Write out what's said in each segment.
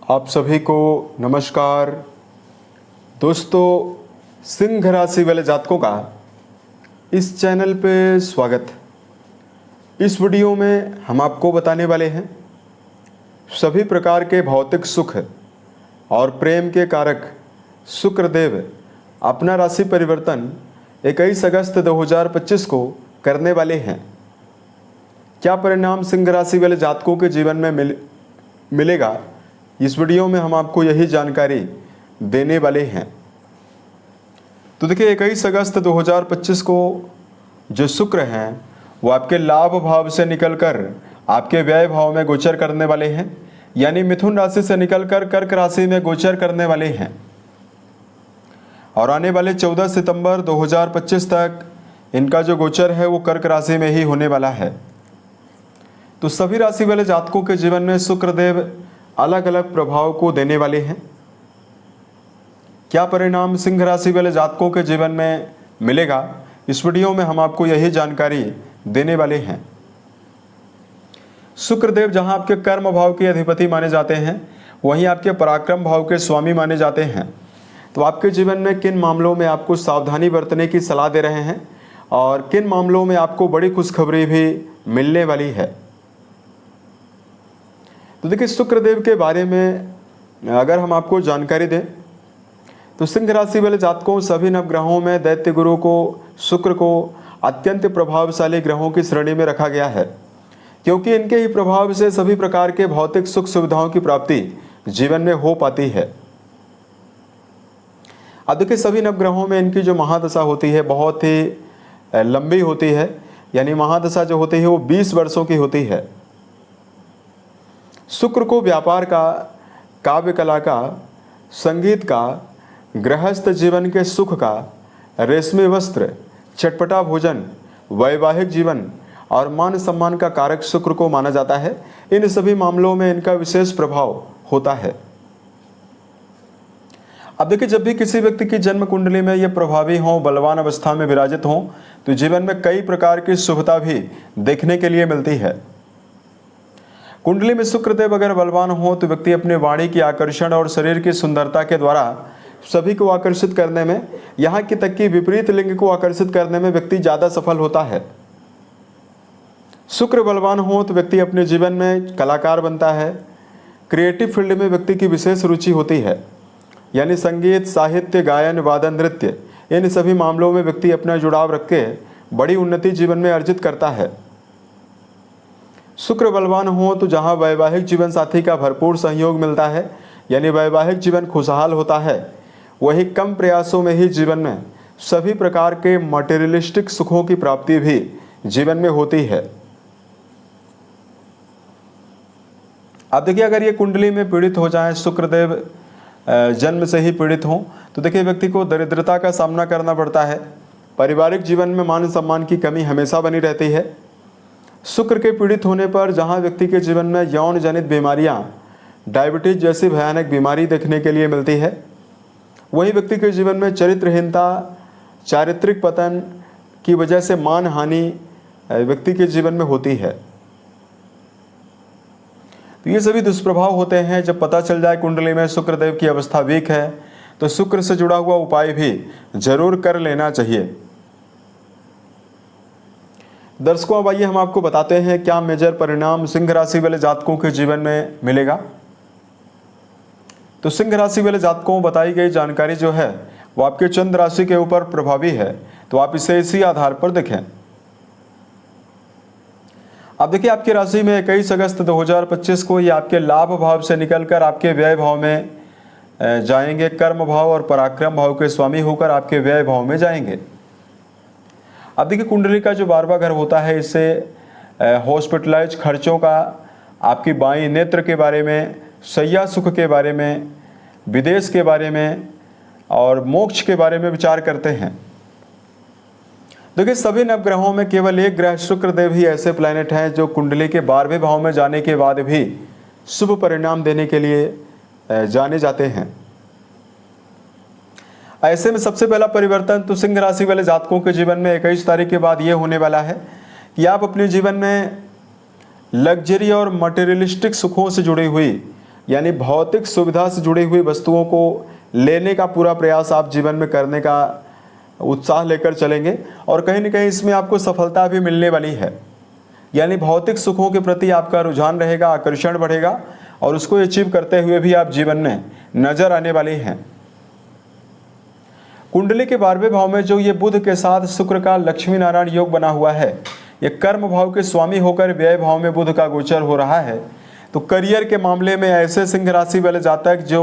आप सभी को नमस्कार। दोस्तों, सिंह राशि वाले जातकों का इस चैनल पे स्वागत। इस वीडियो में हम आपको बताने वाले हैं सभी प्रकार के भौतिक सुख और प्रेम के कारक शुक्रदेव अपना राशि परिवर्तन 21 अगस्त 2025 को करने वाले हैं। क्या परिणाम सिंह राशि वाले जातकों के जीवन में मिलेगा, इस वीडियो में हम आपको यही जानकारी देने वाले हैं। तो देखिए, 21 अगस्त 2025 को जो शुक्र हैं वो आपके लाभ भाव से निकलकर आपके व्यय भाव में गोचर करने वाले हैं, यानी मिथुन राशि से निकलकर कर्क राशि में गोचर करने वाले हैं। और आने वाले 14 सितंबर 2025 तक इनका जो गोचर है वो कर्क राशि में ही होने वाला है। तो सभी राशि वाले जातकों के जीवन में शुक्रदेव अलग अलग प्रभाव को देने वाले हैं। क्या परिणाम सिंह राशि वाले जातकों के जीवन में मिलेगा, इस वीडियो में हम आपको यही जानकारी देने वाले हैं। शुक्रदेव जहां आपके कर्म भाव के अधिपति माने जाते हैं, वहीं आपके पराक्रम भाव के स्वामी माने जाते हैं। तो आपके जीवन में किन मामलों में आपको सावधानी बरतने की सलाह दे रहे हैं और किन मामलों में आपको बड़ी खुशखबरी भी मिलने वाली है। तो देखिए, शुक्रदेव के बारे में अगर हम आपको जानकारी दें तो सिंह राशि वाले जातकों सभी नवग्रहों में दैत्य गुरु को शुक्र को अत्यंत प्रभावशाली ग्रहों की श्रेणी में रखा गया है, क्योंकि इनके ही प्रभाव से सभी प्रकार के भौतिक सुख सुविधाओं की प्राप्ति जीवन में हो पाती है। अब देखिए, सभी नवग्रहों में इनकी जो महादशा होती है बहुत ही लंबी होती है, यानी महादशा जो होती है वो 20 वर्षों की होती है। शुक्र को व्यापार का, काव्य कला का, संगीत का, गृहस्थ जीवन के सुख का, रेशमी वस्त्र, चटपटा भोजन, वैवाहिक जीवन और मान सम्मान का कारक शुक्र को माना जाता है। इन सभी मामलों में इनका विशेष प्रभाव होता है। अब देखिए, जब भी किसी व्यक्ति की जन्म कुंडली में ये प्रभावी हों, बलवान अवस्था में विराजित हों, तो जीवन में कई प्रकार की शुभता भी देखने के लिए मिलती है। कुंडली में शुक्रदेव अगर बलवान हो तो व्यक्ति अपने वाणी की आकर्षण और शरीर की सुंदरता के द्वारा सभी को आकर्षित करने में, यहाँ की तक कि विपरीत लिंग को आकर्षित करने में व्यक्ति ज़्यादा सफल होता है। शुक्र बलवान हो तो व्यक्ति अपने जीवन में कलाकार बनता है। क्रिएटिव फील्ड में व्यक्ति की विशेष रुचि होती है, यानी संगीत, साहित्य, गायन, वादन, नृत्य, इन सभी मामलों में व्यक्ति अपना जुड़ाव रख के बड़ी उन्नति जीवन में अर्जित करता है। शुक्र बलवान हो तो जहाँ वैवाहिक जीवन साथी का भरपूर सहयोग मिलता है, यानी वैवाहिक जीवन खुशहाल होता है, वही कम प्रयासों में ही जीवन में सभी प्रकार के मटेरियलिस्टिक सुखों की प्राप्ति भी जीवन में होती है। अब देखिए, अगर ये कुंडली में पीड़ित हो जाए, शुक्रदेव जन्म से ही पीड़ित हों, तो देखिए व्यक्ति को दरिद्रता का सामना करना पड़ता है। पारिवारिक जीवन में मान सम्मान की कमी हमेशा बनी रहती है। शुक्र के पीड़ित होने पर जहां व्यक्ति के जीवन में यौन जनित बीमारियां, डायबिटीज जैसी भयानक बीमारी देखने के लिए मिलती है, वहीं व्यक्ति के जीवन में चरित्रहीनता, चारित्रिक पतन की वजह से मान हानि व्यक्ति के जीवन में होती है। तो ये सभी दुष्प्रभाव होते हैं। जब पता चल जाए कुंडली में शुक्रदेव की अवस्था वीक है तो शुक्र से जुड़ा हुआ उपाय भी जरूर कर लेना चाहिए। दर्शकों, अब आइए हम आपको बताते हैं क्या मेजर परिणाम सिंह राशि वाले जातकों के जीवन में मिलेगा। तो सिंह राशि वाले जातकों बताई गई जानकारी जो है वो आपके चंद्र राशि के ऊपर प्रभावी है, तो आप इसे इसी आधार पर देखें। अब देखिए, आपकी राशि में 21 अगस्त 2025 को ये आपके लाभ भाव से निकलकर आपके व्यय भाव में जाएंगे। कर्म भाव और पराक्रम भाव के स्वामी होकर आपके व्यय भाव में जाएंगे। अब देखिए, कुंडली का जो 12वां घर होता है, इससे हॉस्पिटलाइज खर्चों का, आपकी बाईं नेत्र के बारे में, शैया सुख के बारे में, विदेश के बारे में और मोक्ष के बारे में विचार करते हैं। देखिए, सभी नवग्रहों में केवल एक ग्रह शुक्रदेव ही ऐसे प्लैनेट हैं जो कुंडली के 12वें भाव में जाने के बाद भी शुभ परिणाम देने के लिए जाने जाते हैं। ऐसे में सबसे पहला परिवर्तन तो सिंह राशि वाले जातकों के जीवन में 21 तारीख के बाद ये होने वाला है कि आप अपने जीवन में लग्जरी और मटेरियलिस्टिक सुखों से जुड़ी हुई यानी भौतिक सुविधा से जुड़ी हुई वस्तुओं को लेने का पूरा प्रयास आप जीवन में करने का उत्साह लेकर चलेंगे और कहीं ना कहीं इसमें आपको सफलता भी मिलने वाली है। यानी भौतिक सुखों के प्रति आपका रुझान रहेगा, आकर्षण बढ़ेगा और उसको अचीव करते हुए भी आप जीवन में नजर आने वाले हैं। कुंडली के 12वें भाव में जो ये बुध के साथ शुक्र का लक्ष्मी नारायण योग बना हुआ है, ये कर्म भाव के स्वामी होकर व्यय भाव में बुध का गोचर हो रहा है। तो करियर के मामले में ऐसे सिंह राशि वाले जातक जो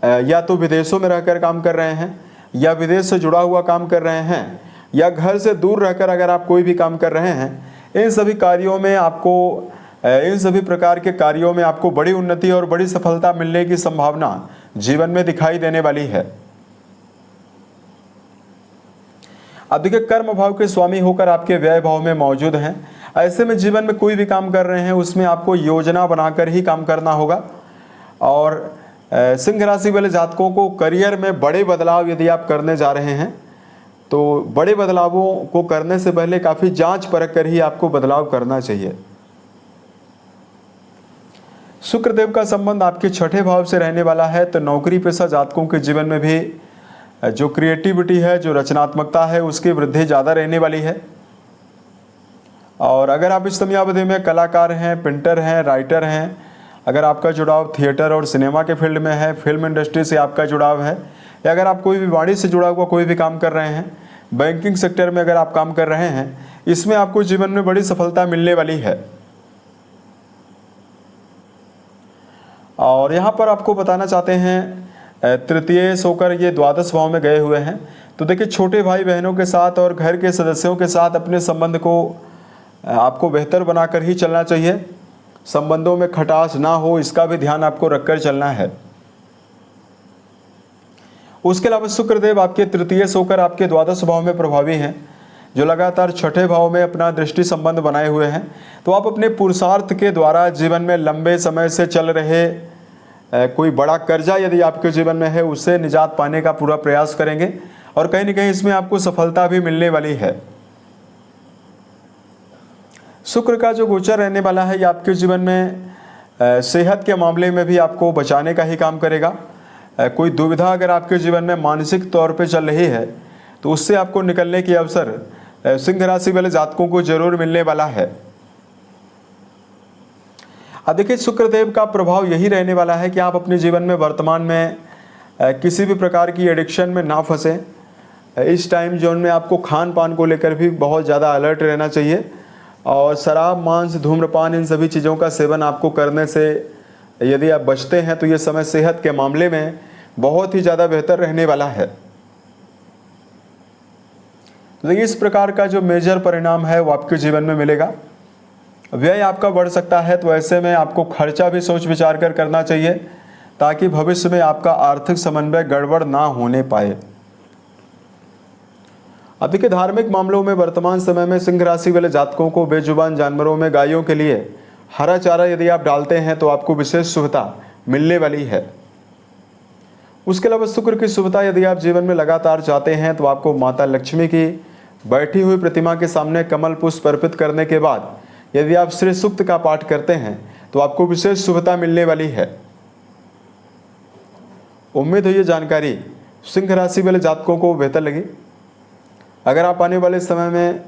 या तो विदेशों में रहकर काम कर रहे हैं या विदेश से जुड़ा हुआ काम कर रहे हैं या घर से दूर रहकर अगर आप कोई भी काम कर रहे हैं, इन सभी प्रकार के कार्यों में आपको बड़ी उन्नति और बड़ी सफलता मिलने की संभावना जीवन में दिखाई देने वाली है। अब देखिए, कर्म भाव के स्वामी होकर आपके व्यय भाव में मौजूद हैं। ऐसे में जीवन में कोई भी काम कर रहे हैं उसमें आपको योजना बनाकर ही काम करना होगा। और सिंह राशि वाले जातकों को करियर में बड़े बदलाव यदि आप करने जा रहे हैं तो बड़े बदलावों को करने से पहले काफ़ी जांच परख कर ही आपको बदलाव करना चाहिए। शुक्रदेव का संबंध आपके 6ठे भाव से रहने वाला है, तो नौकरी पेशा जातकों के जीवन में भी जो क्रिएटिविटी है, जो रचनात्मकता है, उसकी वृद्धि ज़्यादा रहने वाली है। और अगर आप इस समयावधि में कलाकार हैं, पेंटर हैं, राइटर हैं, अगर आपका जुड़ाव थिएटर और सिनेमा के फील्ड में है, फिल्म इंडस्ट्री से आपका जुड़ाव है, या अगर आप कोई भी वाणिज्य से जुड़ा हुआ कोई भी काम कर रहे हैं, बैंकिंग सेक्टर में अगर आप काम कर रहे हैं, इसमें आपको जीवन में बड़ी सफलता मिलने वाली है। और यहाँ पर आपको बताना चाहते हैं, तृतीय होकर ये द्वादश भाव में गए हुए हैं। तो देखिए, छोटे भाई बहनों के साथ और घर के सदस्यों के साथ अपने संबंध को आपको बेहतर बनाकर ही चलना चाहिए। संबंधों में खटास ना हो, इसका भी ध्यान आपको रखकर चलना है। उसके अलावा शुक्रदेव आपके तृतीय होकर आपके द्वादश भाव में प्रभावी हैं, जो लगातार 6ठे भाव में अपना दृष्टि संबंध बनाए हुए हैं। तो आप अपने पुरुषार्थ के द्वारा जीवन में लंबे समय से चल रहे कोई बड़ा कर्जा यदि आपके जीवन में है, उससे निजात पाने का पूरा प्रयास करेंगे और कहीं ना कहीं इसमें आपको सफलता भी मिलने वाली है। शुक्र का जो गोचर रहने वाला है, ये आपके जीवन में सेहत के मामले में भी आपको बचाने का ही काम करेगा। कोई दुविधा अगर आपके जीवन में मानसिक तौर पे चल रही है तो उससे आपको निकलने की अवसर सिंह राशि वाले जातकों को जरूर मिलने वाला है। अब देखिए, शुक्रदेव का प्रभाव यही रहने वाला है कि आप अपने जीवन में वर्तमान में किसी भी प्रकार की एडिक्शन में ना फंसें। इस टाइम जोन में आपको खान पान को लेकर भी बहुत ज़्यादा अलर्ट रहना चाहिए और शराब, मांस, धूम्रपान, इन सभी चीज़ों का सेवन आपको करने से यदि आप बचते हैं तो ये समय सेहत के मामले में बहुत ही ज़्यादा बेहतर रहने वाला है। तो देखिए, इस प्रकार का जो मेजर परिणाम है वो आपके जीवन में मिलेगा। व्यय आपका बढ़ सकता है, तो ऐसे में आपको खर्चा भी सोच विचार कर करना चाहिए ताकि भविष्य में आपका आर्थिक समन्वय गड़बड़ ना होने पाए। अब देखिए, धार्मिक मामलों में वर्तमान समय में सिंह राशि वाले जातकों को बेजुबान जानवरों में गायों के लिए हरा चारा यदि आप डालते हैं तो आपको विशेष शुभता मिलने वाली है। उसके अलावा शुक्र की शुभता यदि आप जीवन में लगातार चाहते हैं तो आपको माता लक्ष्मी की बैठी हुई प्रतिमा के सामने कमल पुष्प अर्पित करने के बाद यदि आप श्री सूक्त का पाठ करते हैं तो आपको विशेष शुभता मिलने वाली है। उम्मीद है ये जानकारी सिंह राशि वाले जातकों को बेहतर लगी। अगर आप आने वाले समय में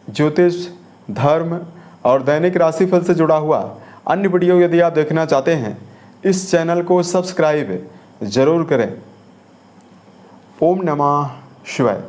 ज्योतिष, धर्म और दैनिक राशिफल से जुड़ा हुआ अन्य वीडियो यदि आप देखना चाहते हैं, इस चैनल को सब्सक्राइब जरूर करें। ओम नमः शिवाय।